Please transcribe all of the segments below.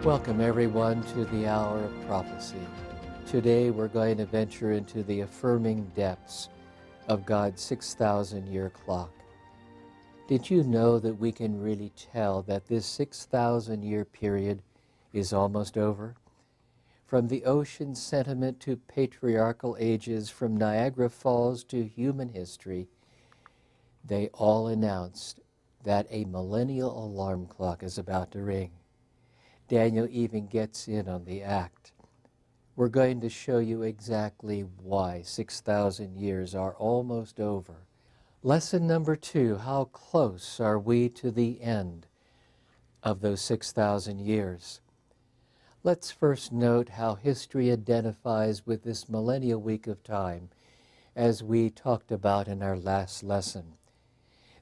Welcome everyone to the Hour of Prophecy. Today we're going to venture into the affirming depths of God's 6,000-year clock. Did you know that we can really tell that this 6,000-year period is almost over? From the ocean sentiment to patriarchal ages, from Niagara Falls to human history, they all announced that a millennial alarm clock is about to ring. Daniel even gets in on the act. We're going to show you exactly why 6,000 years are almost over. Lesson number 2, how close are we to the end of those 6,000 years? Let's first note how history identifies with this millennial week of time, as we talked about in our last lesson.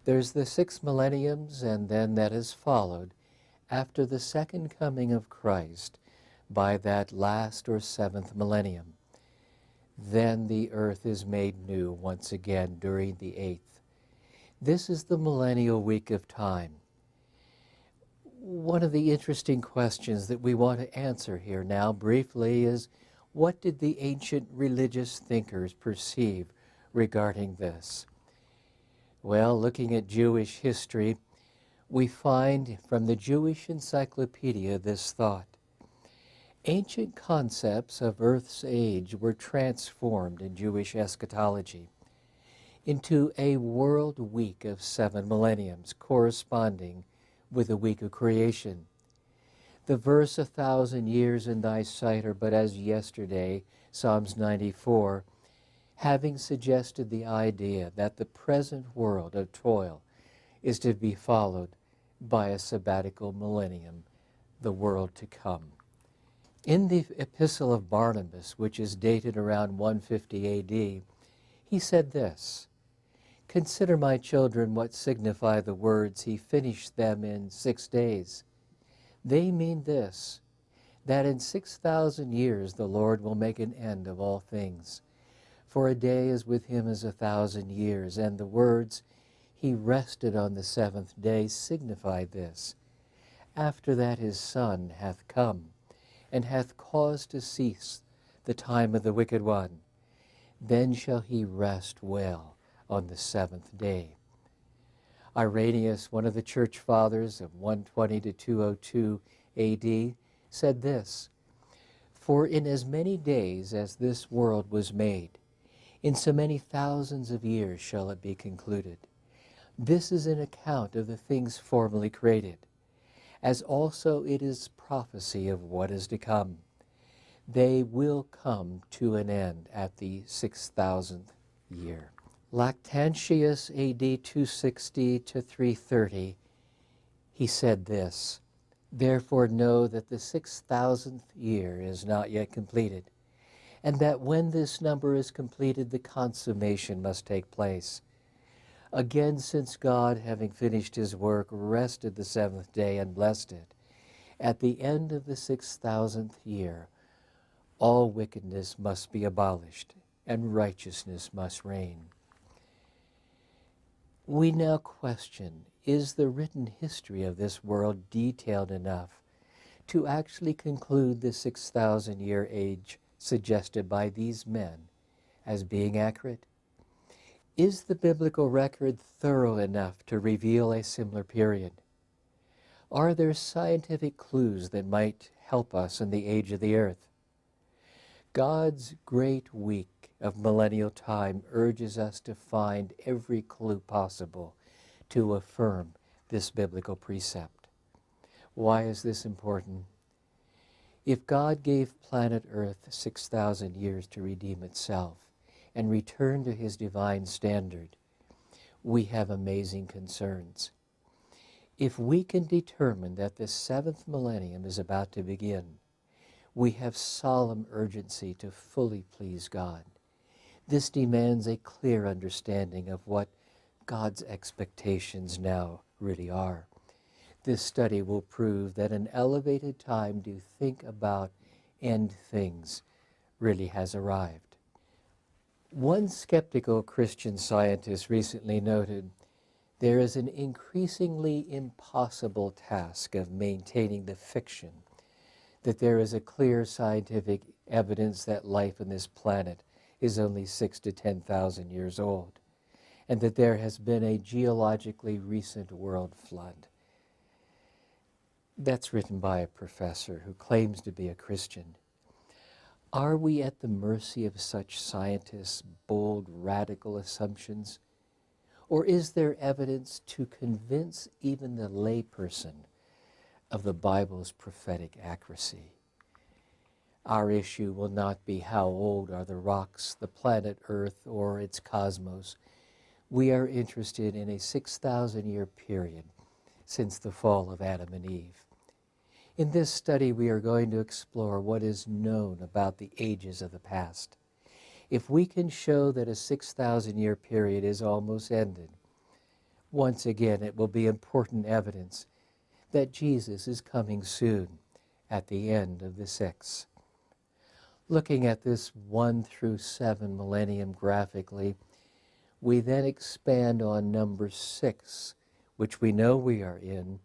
There's the 6 millenniums, and then that is followed after the second coming of Christ by that last or 7th millennium. Then the earth is made new once again during the 8th. This is the millennial week of time. One of the interesting questions that we want to answer here now briefly is, what did the ancient religious thinkers perceive regarding this? Well, looking at Jewish history, we find from the Jewish Encyclopedia this thought. Ancient concepts of Earth's age were transformed in Jewish eschatology into a world week of 7 millenniums, corresponding with the week of creation. The verse, 1,000 years in thy sight are but as yesterday, Psalms 94, having suggested the idea that the present world of toil is to be followed by a sabbatical millennium, the world to come. In the Epistle of Barnabas, which is dated around 150 A.D., he said this, "Consider, my children, what signify the words, he finished them in 6 days. They mean this, that in 6,000 years the Lord will make an end of all things. For a day is with him as 1,000 years, and the words, he rested on the 7th day, signify this. After that his Son hath come, and hath caused to cease the time of the wicked one. Then shall he rest well on the 7th day." Irenaeus, one of the church fathers of 120 to 202 A.D., said this, "For in as many days as this world was made, in so many thousands of years shall it be concluded. This is an account of the things formerly created, as also it is prophecy of what is to come. They will come to an end at the 6,000th year." Lactantius, A.D. 260 to 330, he said this, "Therefore know that the 6,000th year is not yet completed, and that when this number is completed, the consummation must take place. Again, since God, having finished his work, rested the 7th day and blessed it, at the end of the 6,000th year, all wickedness must be abolished, and righteousness must reign." We now question, is the written history of this world detailed enough to actually conclude the 6,000-year age suggested by these men as being accurate? Is the biblical record thorough enough to reveal a similar period? Are there scientific clues that might help us in the age of the earth? God's great week of millennial time urges us to find every clue possible to affirm this biblical precept. Why is this important? If God gave planet Earth 6,000 years to redeem itself and return to his divine standard, we have amazing concerns. If we can determine that the 7th millennium is about to begin, we have solemn urgency to fully please God. This demands a clear understanding of what God's expectations now really are. This study will prove that an elevated time to think about end things really has arrived. One skeptical Christian scientist recently noted, there is an increasingly impossible task of maintaining the fiction that there is a clear scientific evidence that life on this planet is only 6 to 10,000 years old, and that there has been a geologically recent world flood. That's written by a professor who claims to be a Christian. Are we at the mercy of such scientists' bold, radical assumptions? Or is there evidence to convince even the layperson of the Bible's prophetic accuracy? Our issue will not be how old are the rocks, the planet Earth, or its cosmos. We are interested in a 6,000-year period since the fall of Adam and Eve. In this study, we are going to explore what is known about the ages of the past. If we can show that a 6,000-year period is almost ended, once again it will be important evidence that Jesus is coming soon at the end of the 6. Looking at this 1 through 7 millennium graphically, we then expand on number 6, which we know we are in,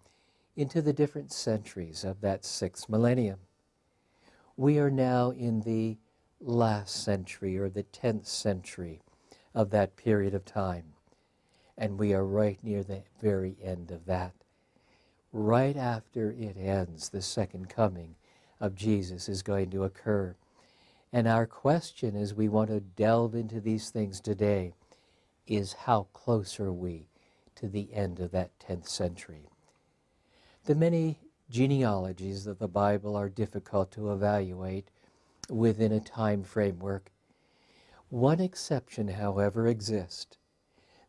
into the different centuries of that 6th millennium. We are now in the last century, or the 10th century of that period of time, and we are right near the very end of that. Right after it ends, the second coming of Jesus is going to occur. And our question, as we want to delve into these things today, is how close are we to the end of that 10th century? The many genealogies of the Bible are difficult to evaluate within a time framework. One exception, however, exists: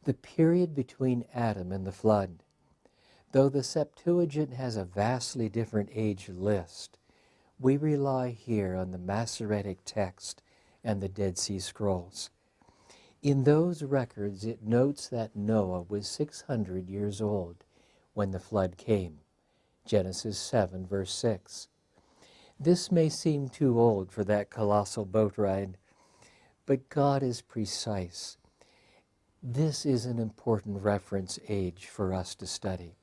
the period between Adam and the flood. Though the Septuagint has a vastly different age list, we rely here on the Masoretic text and the Dead Sea Scrolls. In those records, it notes that Noah was 600 years old when the flood came. Genesis 7, verse 6. This may seem too old for that colossal boat ride, but God is precise. This is an important reference age for us to study.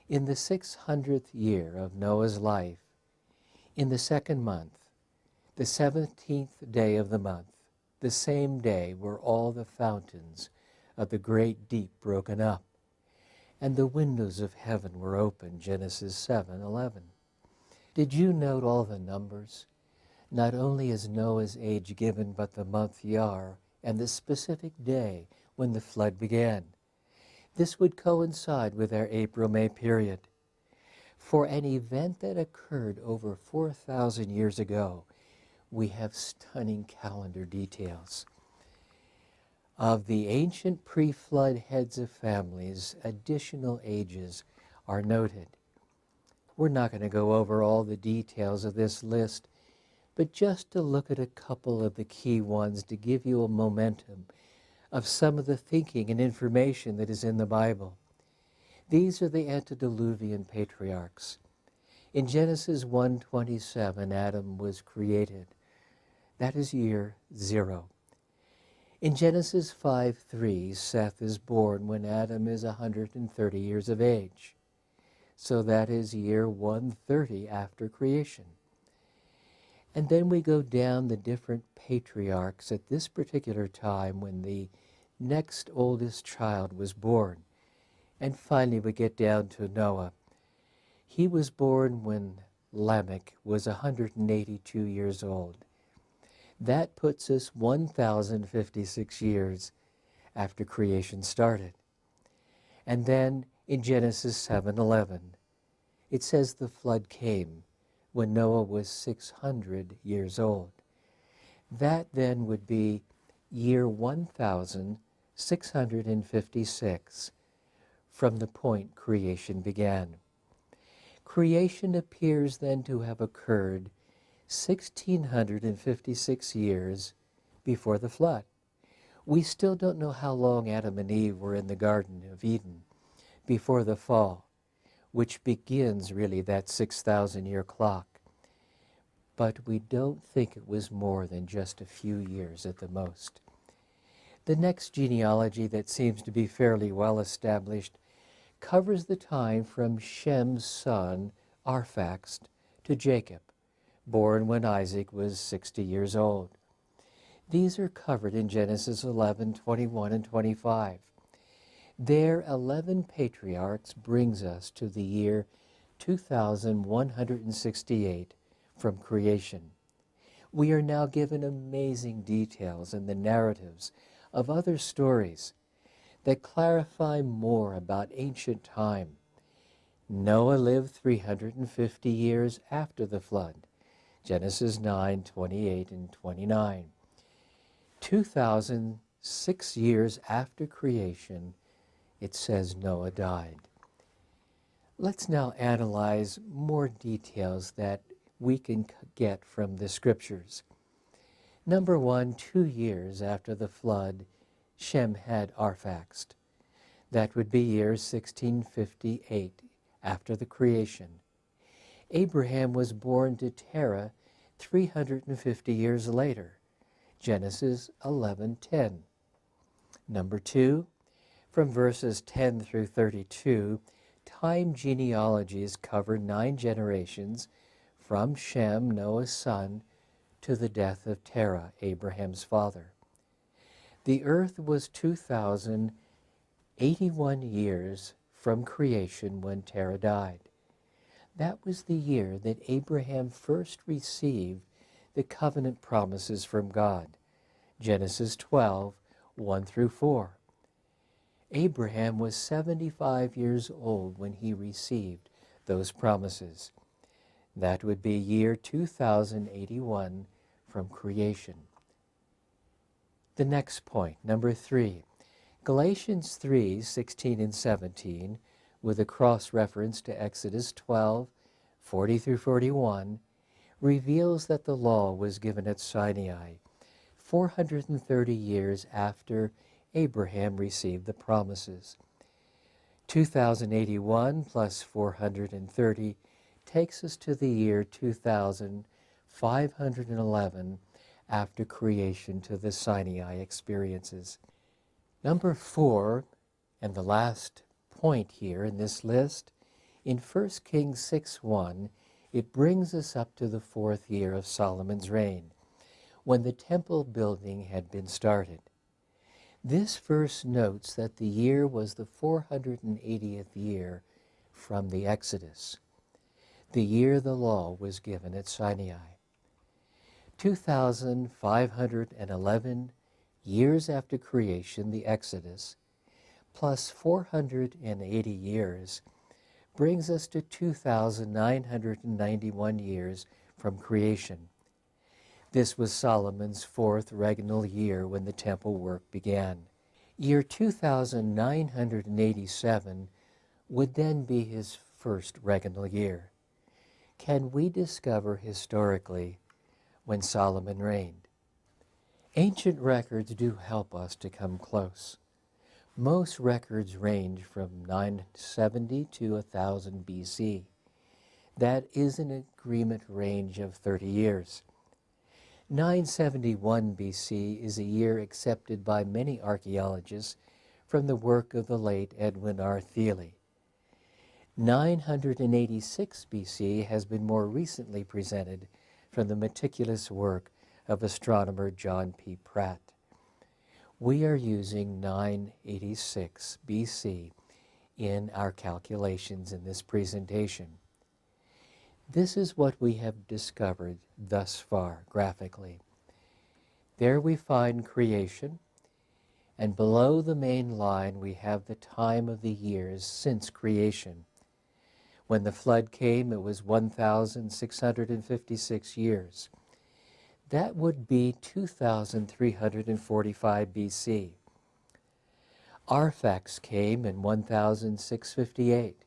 In the 600th year of Noah's life, in the 2nd month, the 17th day of the month, the same day were all the fountains of the great deep broken up, and the windows of heaven were opened, Genesis 7:11. Did you note all the numbers? Not only is Noah's age given, but the month Yar and the specific day when the flood began. This would coincide with our April-May period. For an event that occurred over 4,000 years ago, we have stunning calendar details. Of the ancient pre-flood heads of families, additional ages are noted. We're not going to go over all the details of this list, but just to look at a couple of the key ones to give you a momentum of some of the thinking and information that is in the Bible. These are the antediluvian patriarchs. In Genesis 1:27, Adam was created. That is year 0. In Genesis 5:3, Seth is born when Adam is 130 years of age. So that is year 130 after creation. And then we go down the different patriarchs at this particular time when the next oldest child was born. And finally we get down to Noah. He was born when Lamech was 182 years old. That puts us 1,056 years after creation started. And then in Genesis 7:11, it says the flood came when Noah was 600 years old. That then would be year 1,656 from the point creation began. Creation appears then to have occurred 1,656 years before the flood. We still don't know how long Adam and Eve were in the Garden of Eden before the fall, which begins really that 6,000-year clock. But we don't think it was more than just a few years at the most. The next genealogy that seems to be fairly well established covers the time from Shem's son, Arphaxad, to Jacob, born when Isaac was 60 years old. These are covered in Genesis 11, 21, and 25. Their 11 patriarchs brings us to the year 2168 from creation. We are now given amazing details in the narratives of other stories that clarify more about ancient time. Noah lived 350 years after the flood, Genesis 9, 28 and 29. 2006 years after creation, it says Noah died. Let's now analyze more details that we can get from the scriptures. Number one, 2 years after the flood, Shem had Arphaxad. That would be year 1658 after the creation. Abraham was born to Terah 350 years later, Genesis 11:10. Number two, from verses 10 through 32, time genealogies cover 9 generations from Shem, Noah's son, to the death of Terah, Abraham's father. The earth was 2081 years from creation when Terah died. That was the year that Abraham first received the covenant promises from God, Genesis 12, 1 through 4. Abraham was 75 years old when he received those promises. That would be year 2081 from creation. The next point, number 3, Galatians 3, 16 and 17, with a cross-reference to Exodus 12, 40 through 41, reveals that the law was given at Sinai 430 years after Abraham received the promises. 2081 plus 430 takes us to the year 2511 after creation to the Sinai experiences. Number 4, and the last point here in this list, in 1 Kings 6:1, it brings us up to the 4th year of Solomon's reign, when the temple building had been started. This verse notes that the year was the 480th year from the Exodus, the year the law was given at Sinai. 2,511 years after creation, the Exodus, plus 480 years, brings us to 2,991 years from creation. This was Solomon's 4th regnal year when the temple work began. Year 2987 would then be his 1st regnal year. Can we discover historically when Solomon reigned? Ancient records do help us to come close. Most records range from 970 to 1000 BC. That is an agreement range of 30 years. 971 BC is a year accepted by many archaeologists from the work of the late Edwin R. Thiele. 986 BC has been more recently presented from the meticulous work of astronomer John P. Pratt. We are using 986 BC in our calculations in this presentation. This is what we have discovered thus far graphically. There we find creation, and below the main line we have the time of the years since creation. When the flood came, it was 1,656 years. That would be 2,345 BC. Arphaxad came in 1,658.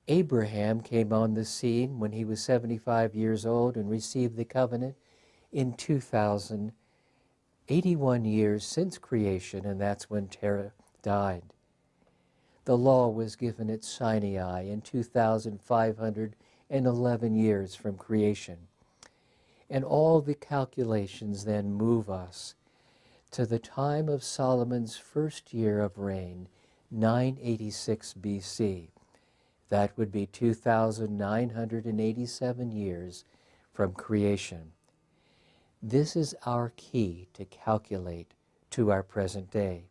Abraham came on the scene when he was 75 years old and received the covenant in 2,081 years since creation, and that's when Terah died. The law was given at Sinai in 2,511 years from creation. And all the calculations then move us to the time of Solomon's 1st year of reign, 986 BC. That would be 2,987 years from creation. This is our key to calculate to our present day.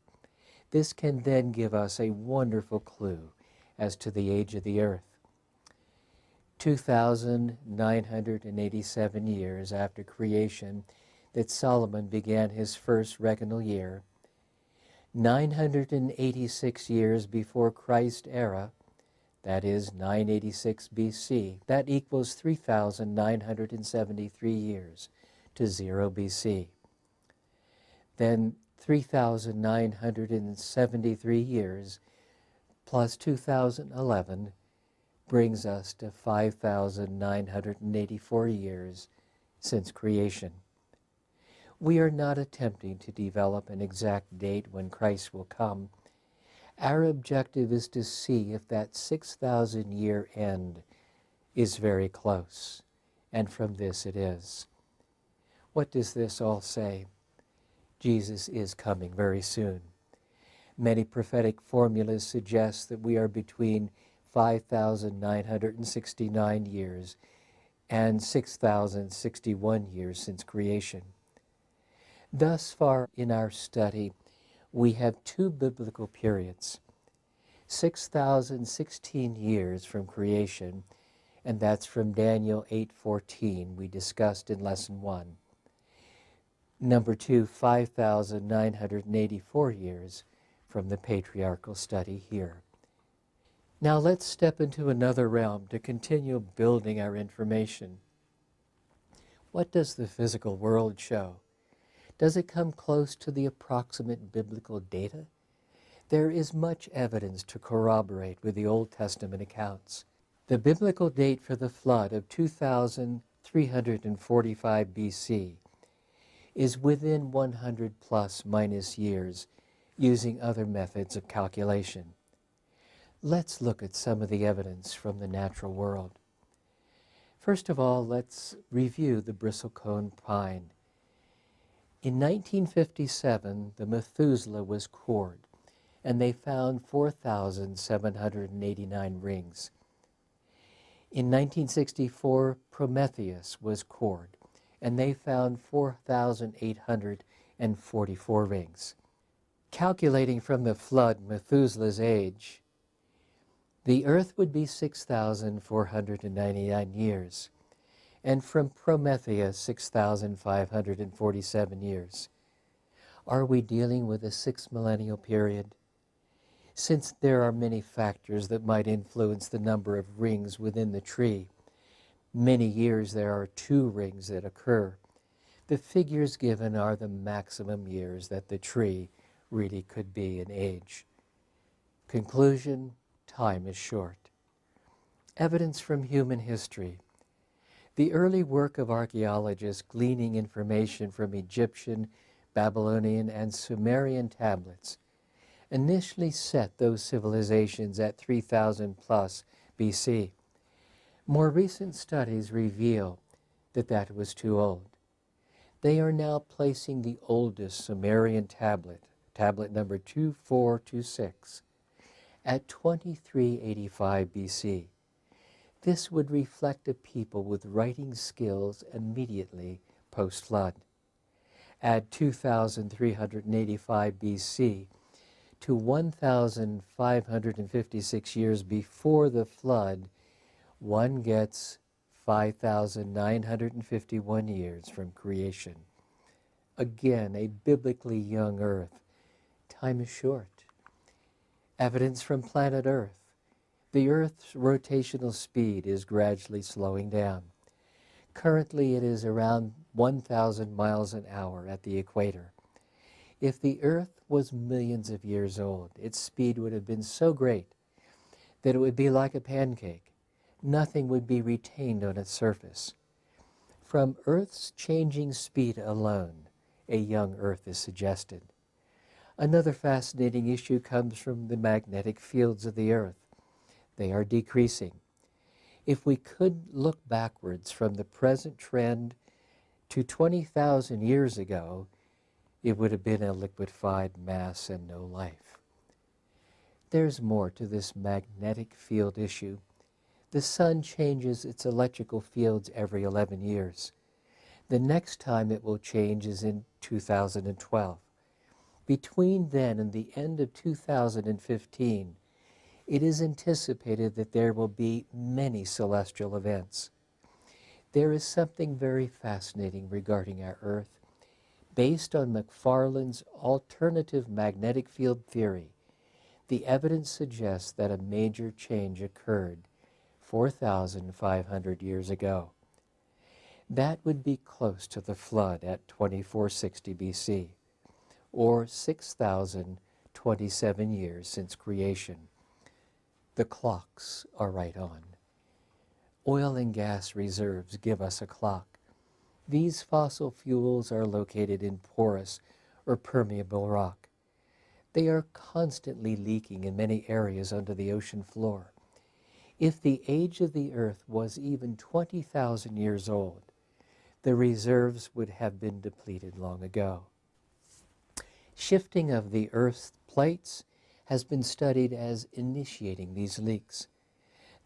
This can then give us a wonderful clue as to the age of the earth. 2,987 years after creation that Solomon began his first regnal year, 986 years before Christ's era, that is 986 BC, that equals 3,973 years to 0 BC. Then 3,973 years plus 2011 brings us to 5,984 years since creation. We are not attempting to develop an exact date when Christ will come. Our objective is to see if that 6,000-year end is very close, and from this it is. What does this all say? Jesus is coming very soon. Many prophetic formulas suggest that we are between 5,969 years and 6,061 years since creation. Thus far in our study, we have two biblical periods, 6,016 years from creation, and that's from Daniel 8:14 we discussed in Lesson 1. Number 2, 5,984 years from the patriarchal study here. Now let's step into another realm to continue building our information. What does the physical world show? Does it come close to the approximate biblical data? There is much evidence to corroborate with the Old Testament accounts. The biblical date for the flood of 2,345 BC is within 100 plus minus years using other methods of calculation. Let's look at some of the evidence from the natural world. First of all, let's review the bristlecone pine. In 1957, the Methuselah was cored, and they found 4,789 rings. In 1964, Prometheus was cored, and they found 4,844 rings. Calculating from the flood Methuselah's age, the earth would be 6,499 years, and from Prometheus, 6,547 years. Are we dealing with a 6 millennial period? Since there are many factors that might influence the number of rings within the tree, many years there are 2 rings that occur. The figures given are the maximum years that the tree really could be in age. Conclusion, time is short. Evidence from human history. The early work of archaeologists gleaning information from Egyptian, Babylonian, and Sumerian tablets initially set those civilizations at 3,000 plus BC. More recent studies reveal that that was too old. They are now placing the oldest Sumerian tablet, tablet number 2426, at 2385 BC. This would reflect a people with writing skills immediately post-flood. Add 2,385 BC to 1,556 years before the flood, one gets 5,951 years from creation. Again, a biblically young earth. Time is short. Evidence from planet Earth. The Earth's rotational speed is gradually slowing down. Currently, it is around 1,000 miles an hour at the equator. If the Earth was millions of years old, its speed would have been so great that it would be like a pancake. Nothing would be retained on its surface. From Earth's changing speed alone, a young Earth is suggested. Another fascinating issue comes from the magnetic fields of the Earth. They are decreasing. If we could look backwards from the present trend to 20,000 years ago, it would have been a liquefied mass and no life. There's more to this magnetic field issue. The sun changes its electrical fields every 11 years. The next time it will change is in 2012. Between then and the end of 2015, it is anticipated that there will be many celestial events. There is something very fascinating regarding our Earth. Based on McFarlane's alternative magnetic field theory, the evidence suggests that a major change occurred 4,500 years ago. That would be close to the flood at 2460 BC, or 6,027 years since creation. The clocks are right on. Oil and gas reserves give us a clock. These fossil fuels are located in porous or permeable rock. They are constantly leaking in many areas under the ocean floor. If the age of the Earth was even 20,000 years old, the reserves would have been depleted long ago. Shifting of the Earth's plates has been studied as initiating these leaks.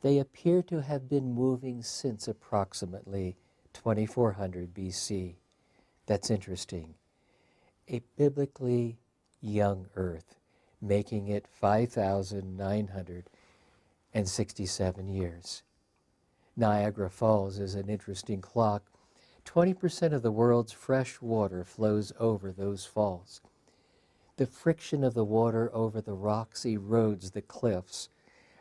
They appear to have been moving since approximately 2400 BC. That's interesting. A biblically young Earth, making it 5,967 years. Niagara Falls is an interesting clock. 20% of the world's fresh water flows over those falls. The friction of the water over the rocks erodes the cliffs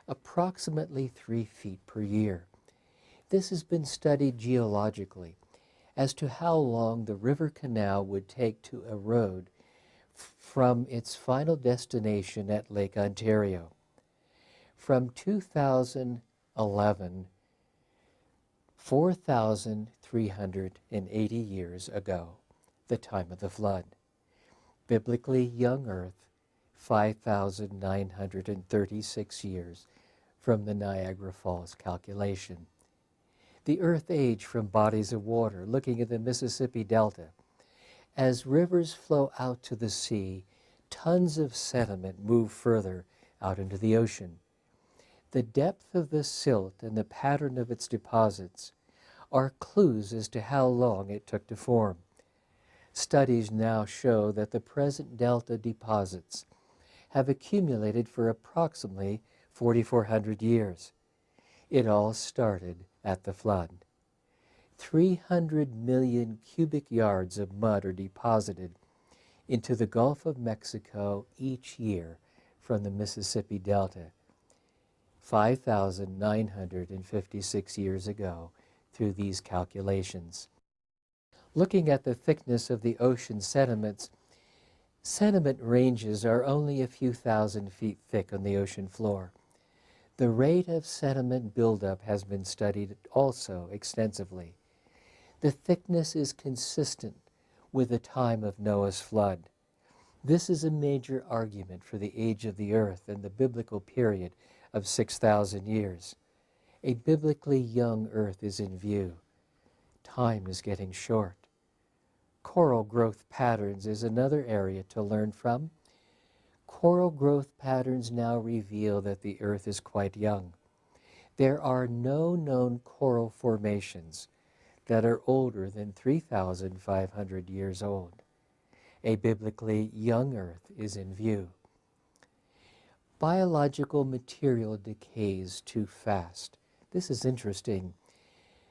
approximately 3 feet per year. This has been studied geologically as to how long the river canal would take to erode from its final destination at Lake Ontario. From 2011, 4,380 years ago, the time of the flood. Biblically young Earth, 5,936 years from the Niagara Falls calculation. The Earth age from bodies of water, looking at the Mississippi Delta. As rivers flow out to the sea, tons of sediment move further out into the ocean. The depth of the silt and the pattern of its deposits are clues as to how long it took to form. Studies now show that the present delta deposits have accumulated for approximately 4,400 years. It all started at the flood. 300 million cubic yards of mud are deposited into the Gulf of Mexico each year from the Mississippi Delta, 5,956 years ago through these calculations. Looking at the thickness of the ocean sediments, sediment ranges are only a few thousand feet thick on the ocean floor. The rate of sediment buildup has been studied also extensively. The thickness is consistent with the time of Noah's flood. This is a major argument for the age of the earth and the biblical period of 6,000 years. A biblically young earth is in view. Time is getting short. Coral growth patterns is another area to learn from. Coral growth patterns now reveal that the earth is quite young. There are no known coral formations that are older than 3,500 years old. A biblically young earth is in view. Biological material decays too fast. This is interesting.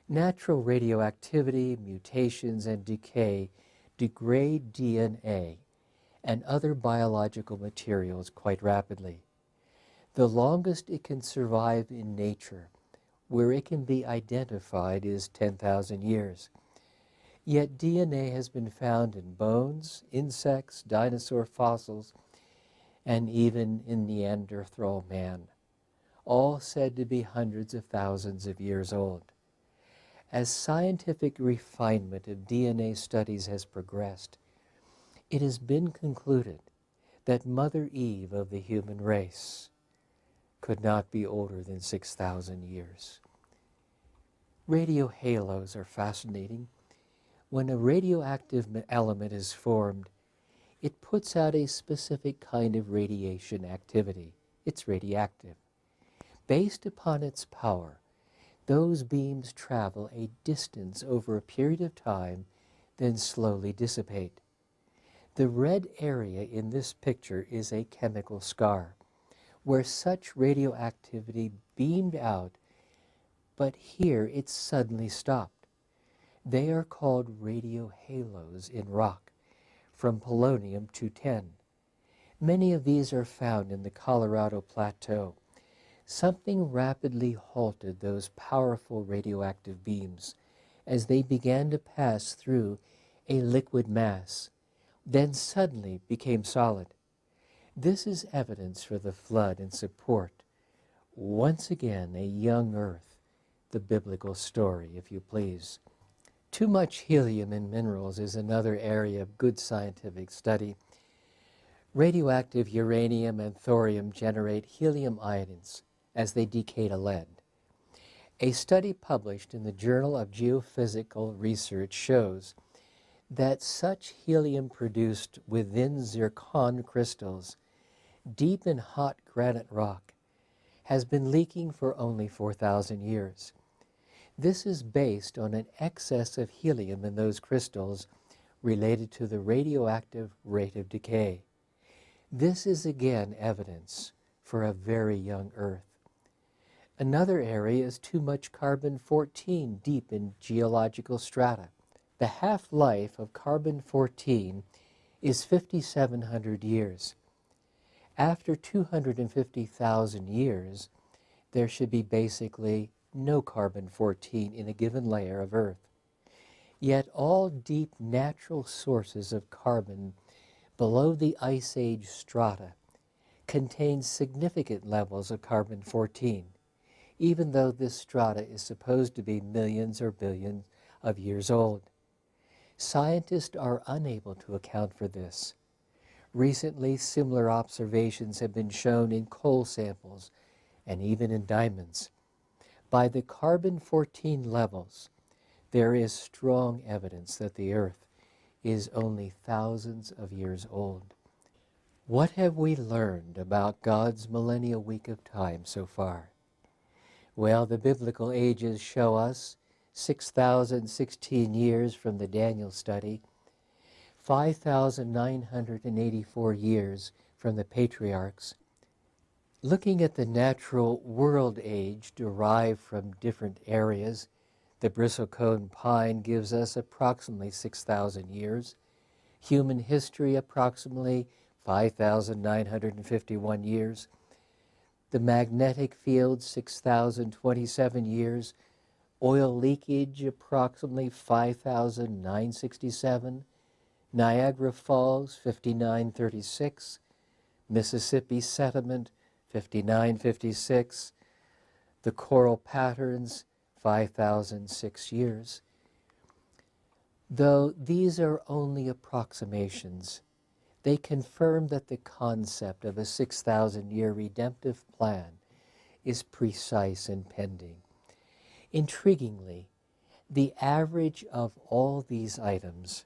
Natural radioactivity, mutations, and decay degrade DNA and other biological materials quite rapidly. The longest it can survive in nature, where it can be identified, is 10,000 years. Yet DNA has been found in bones, insects, dinosaur fossils, and even in Neanderthal man, all said to be hundreds of thousands of years old. As scientific refinement of DNA studies has progressed, it has been concluded that Mother Eve of the human race could not be older than 6,000 years. Radio halos are fascinating. When a radioactive element is formed, it puts out a specific kind of radiation activity. It's radioactive. Based upon its power, Those beams travel a distance over a period of time, then slowly dissipate. The red area in this picture is a chemical scar, where such radioactivity beamed out, but here it suddenly stopped. They are called radiohalos in rock, from polonium-210. Many of these are found in the Colorado Plateau. Something rapidly halted those powerful radioactive beams as they began to pass through a liquid mass, then suddenly became solid. This is evidence for the flood and support. Once again, a young Earth, the biblical story, if you please. Too much helium in minerals is another area of good scientific study. Radioactive uranium and thorium generate helium ions as they decay to lead. A study published in the Journal of Geophysical Research shows that such helium produced within zircon crystals, deep in hot granite rock, has been leaking for only 4,000 years. This is based on an excess of helium in those crystals related to the radioactive rate of decay. This is again evidence for a very young Earth. Another area is too much carbon-14 deep in geological strata. The half-life of carbon-14 is 5,700 years. After 250,000 years, there should be basically no carbon-14 in a given layer of Earth. Yet all deep natural sources of carbon below the Ice Age strata contain significant levels of carbon-14, even though this strata is supposed to be millions or billions of years old. Scientists are unable to account for this. Recently, similar observations have been shown in coal samples and even in diamonds. By the carbon-14 levels, there is strong evidence that the Earth is only thousands of years old. What have we learned about God's millennial week of time so far? Well, the biblical ages show us 6,016 years from the Daniel study, 5,984 years from the patriarchs. Looking at the natural world age derived from different areas, the bristlecone pine gives us approximately 6,000 years. Human history, approximately 5,951 years. The magnetic field, 6,027 years. Oil leakage, approximately 5,967. Niagara Falls, 5,936. Mississippi sediment, 5,956. The coral patterns, 5,006 years. Though these are only approximations, they confirm that the concept of a 6,000-year redemptive plan is precise and pending. Intriguingly, the average of all these items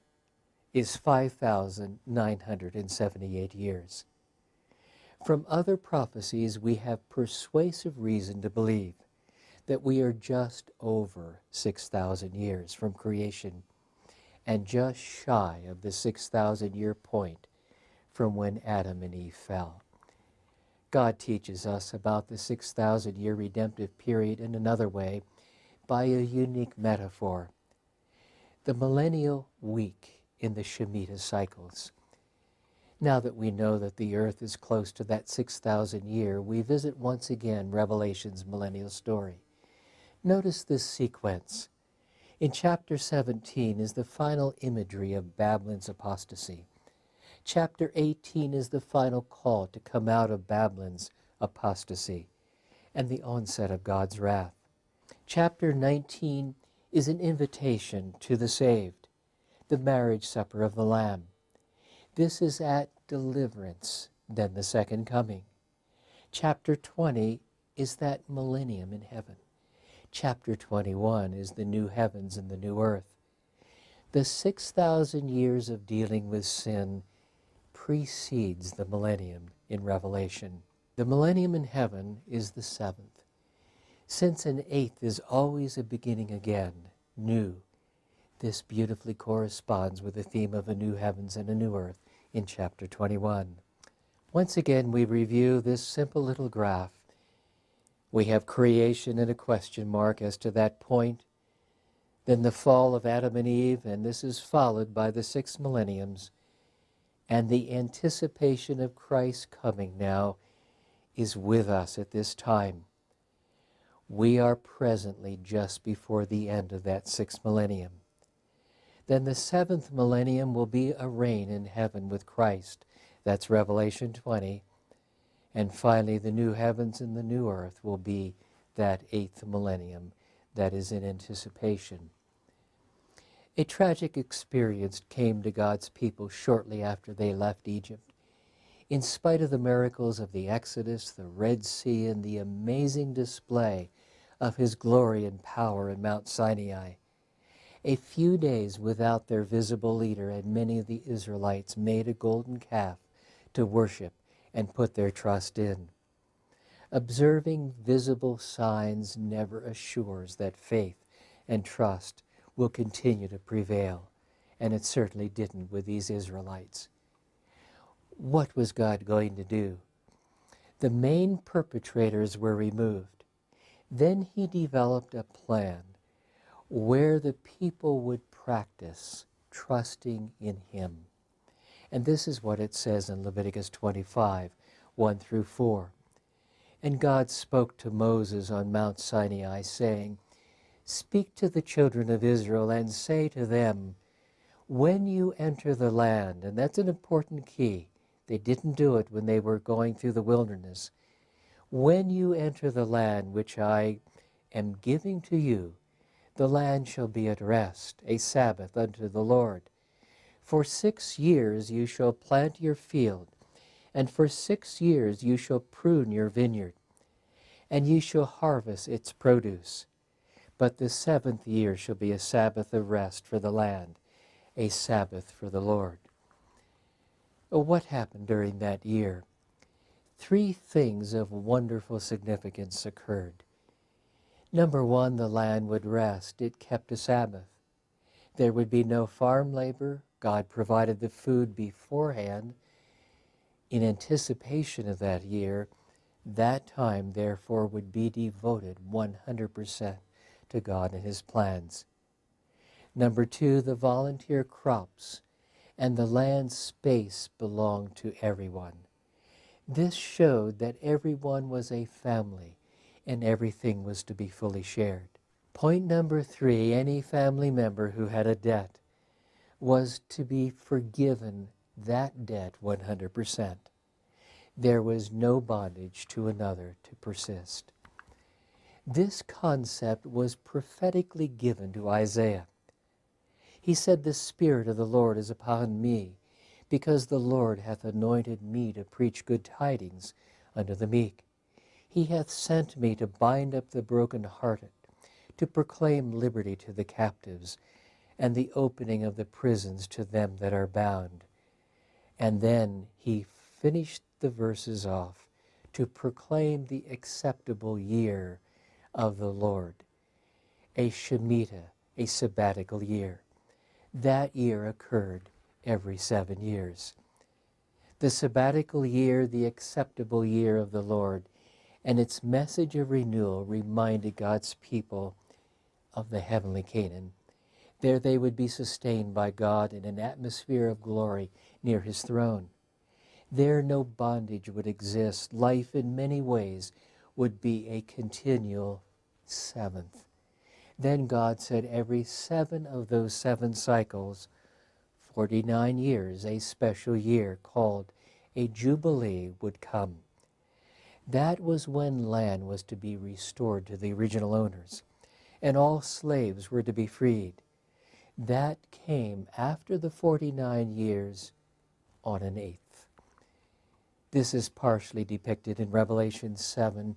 is 5,978 years. From other prophecies, we have persuasive reason to believe that we are just over 6,000 years from creation and just shy of the 6,000-year point from when Adam and Eve fell. God teaches us about the 6,000-year redemptive period in another way by a unique metaphor. The millennial week in the Shemitah cycles. Now that we know that the earth is close to that 6,000 year, we visit once again Revelation's millennial story. Notice this sequence. In chapter 17 is the final imagery of Babylon's apostasy. Chapter 18 is the final call to come out of Babylon's apostasy and the onset of God's wrath. Chapter 19 is an invitation to the saved, the marriage supper of the Lamb. This is at deliverance, then the second coming. Chapter 20 is that millennium in heaven. Chapter 21 is the new heavens and the new earth. The 6,000 years of dealing with sin precedes the millennium in Revelation. The millennium in heaven is the seventh. Since an eighth is always a beginning again, new, this beautifully corresponds with the theme of a new heavens and a new earth in chapter 21. Once again, we review this simple little graph. We have creation and a question mark as to that point, then the fall of Adam and Eve, and this is followed by the 6 millenniums, and the anticipation of Christ's coming now is with us at this time. We are presently just before the end of that 6th millennium. Then the 7th millennium will be a reign in heaven with Christ. That's Revelation 20. And finally, the new heavens and the new earth will be that 8th millennium that is in anticipation. A tragic experience came to God's people shortly after they left Egypt. In spite of the miracles of the Exodus, the Red Sea, and the amazing display of His glory and power in Mount Sinai, a few days without their visible leader, and many of the Israelites made a golden calf to worship and put their trust in. Observing visible signs never assures that faith and trust will continue to prevail, and it certainly didn't with these Israelites. What was God going to do? The main perpetrators were removed. Then He developed a plan where the people would practice trusting in Him. And this is what it says in Leviticus 25, 1 through 4. And God spoke to Moses on Mount Sinai, saying, "Speak to the children of Israel and say to them, when you enter the land," and that's an important key. They didn't do it when they were going through the wilderness. "When you enter the land which I am giving to you, the land shall be at rest, a Sabbath unto the Lord. For 6 years you shall plant your field, and for 6 years you shall prune your vineyard, and ye shall harvest its produce. But the 7th year shall be a Sabbath of rest for the land, a Sabbath for the Lord." What happened during that year? 3 things of wonderful significance occurred. Number 1, the land would rest. It kept a Sabbath. There would be no farm labor. God provided the food beforehand in anticipation of that year. That time, therefore, would be devoted 100% to God and His plans. Number 2, the volunteer crops and the land space belonged to everyone. This showed that everyone was a family and everything was to be fully shared. Point number 3, any family member who had a debt was to be forgiven that debt 100%. There was no bondage to another to persist. This concept was prophetically given to Isaiah. He said, "The Spirit of the Lord is upon me, because the Lord hath anointed me to preach good tidings unto the meek. He hath sent me to bind up the brokenhearted, to proclaim liberty to the captives, and the opening of the prisons to them that are bound." And then he finished the verses off, "to proclaim the acceptable year of the Lord," a Shemitah, a sabbatical year. That year occurred every 7 years. The sabbatical year, the acceptable year of the Lord, and its message of renewal reminded God's people of the heavenly Canaan. There they would be sustained by God in an atmosphere of glory near His throne. There no bondage would exist. Life in many ways would be a continual 7th. Then God said every 7 of those 7 cycles, 49 years, a special year called a Jubilee would come. That was when land was to be restored to the original owners, and all slaves were to be freed. That came after the 49 years on an 8th. This is partially depicted in Revelation 7.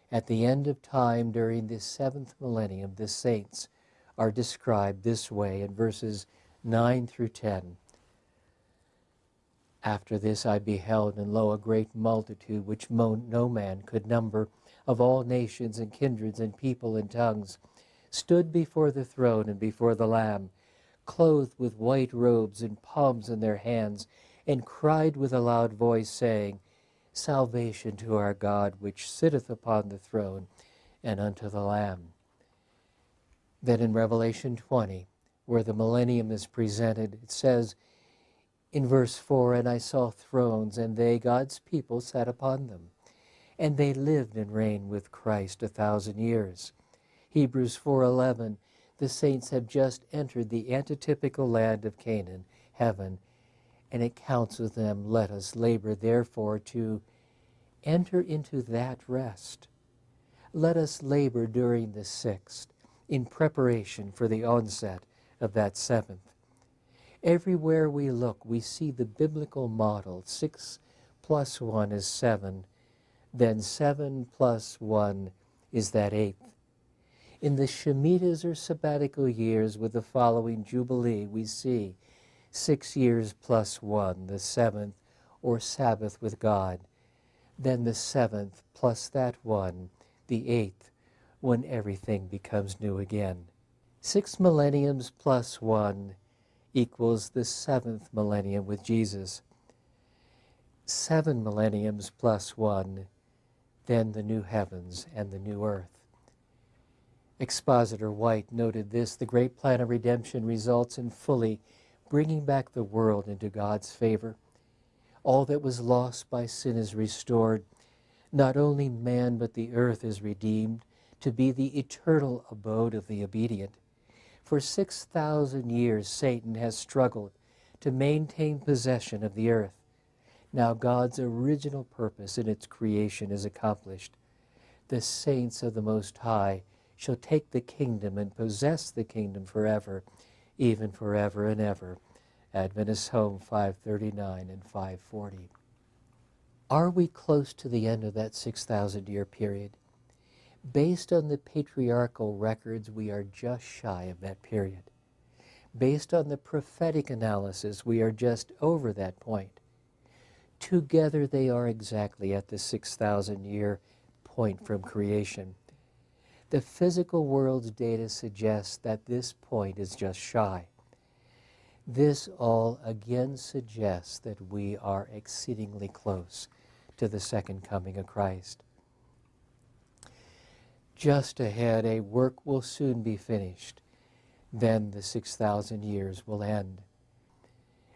At the end of time, during the 7th millennium, the saints are described this way in verses 9 through 10. "After this I beheld, and lo, a great multitude, which no man could number, of all nations and kindreds and people and tongues, stood before the throne and before the Lamb, clothed with white robes and palms in their hands, and cried with a loud voice, saying, Salvation to our God, which sitteth upon the throne, and unto the Lamb. Then in Revelation 20, where the millennium is presented, it says in verse 4, And I saw thrones, and they, God's people, sat upon them. And they lived and reigned with Christ 1,000 years. Hebrews 4:11, the saints have just entered the antitypical land of Canaan, heaven, and it counsels them, let us labor therefore to enter into that rest. Let us labor during the sixth, in preparation for the onset of that seventh. Everywhere we look, we see the biblical model. 6 plus 1 is 7. Then 7 plus 1 is that eighth. In the Shemitahs or sabbatical years with the following Jubilee, we see 6 years plus 1, the seventh, or Sabbath with God. Then the seventh plus that one, the eighth, when everything becomes new again. 6 millenniums plus 1 equals the 7th millennium with Jesus. 7 millenniums plus 1, then the new heavens and the new earth. Expositor White noted this: the great plan of redemption results in fully bringing back the world into God's favor. All that was lost by sin is restored. Not only man, but the earth is redeemed to be the eternal abode of the obedient. For 6,000 years, Satan has struggled to maintain possession of the earth. Now God's original purpose in its creation is accomplished. The saints of the Most High shall take the kingdom and possess the kingdom forever, even forever and ever. Adventist Home 539 and 540. Are we close to the end of that 6,000-year period? Based on the patriarchal records, we are just shy of that period. Based on the prophetic analysis, we are just over that point. Together they are exactly at the 6,000-year point from creation. The physical world's data suggests that this point is just shy. This all again suggests that we are exceedingly close to the second coming of Christ. Just ahead, a work will soon be finished. Then the 6,000 years will end.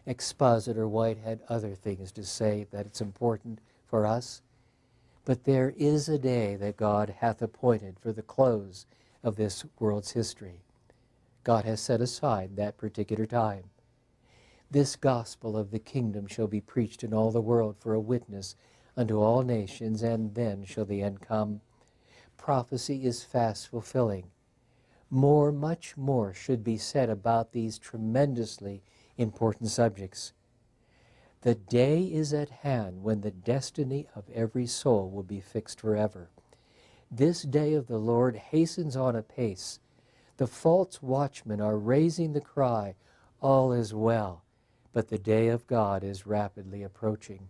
Expositor White had other things to say that it's important for us, but there is a day that God hath appointed for the close of this world's history. God has set aside that particular time. This gospel of the kingdom shall be preached in all the world for a witness unto all nations, and then shall the end come. Prophecy is fast fulfilling. More, much more should be said about these tremendously important subjects. The day is at hand when the destiny of every soul will be fixed forever. This day of the Lord hastens on apace. The false watchmen are raising the cry, all is well, but the day of God is rapidly approaching.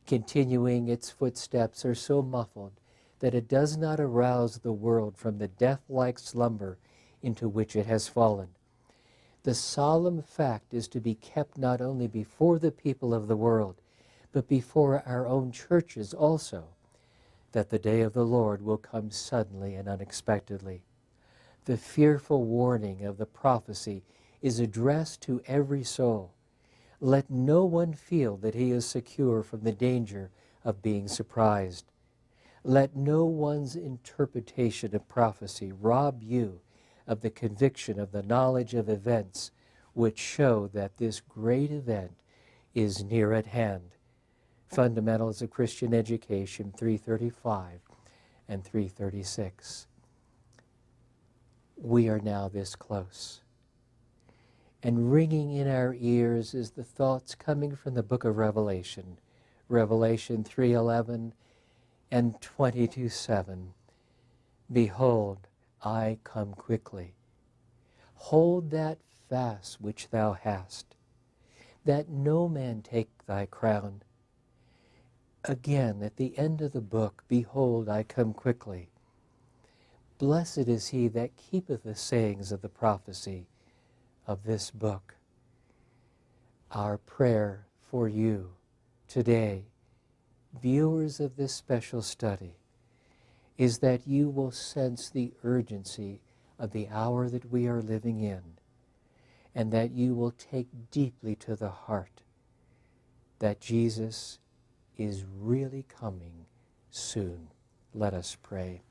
Continuing, its footsteps are so muffled that it does not arouse the world from the death-like slumber into which it has fallen. The solemn fact is to be kept not only before the people of the world, but before our own churches also, that the day of the Lord will come suddenly and unexpectedly. The fearful warning of the prophecy is addressed to every soul. Let no one feel that he is secure from the danger of being surprised. Let no one's interpretation of prophecy rob you of the conviction of the knowledge of events which show that this great event is near at hand. Fundamentals of Christian Education 335 and 336. We are now this close. And ringing in our ears is the thoughts coming from the book of Revelation, Revelation 3:11 and 22:7. Behold, I come quickly. Hold that fast which thou hast, that no man take thy crown. again at the end of the book, behold, I come quickly. Blessed is he that keepeth the sayings of the prophecy of this book. Our prayer for you today, viewers of this special study, is that you will sense the urgency of the hour that we are living in, and that you will take deeply to the heart that Jesus is really coming soon. Let us pray.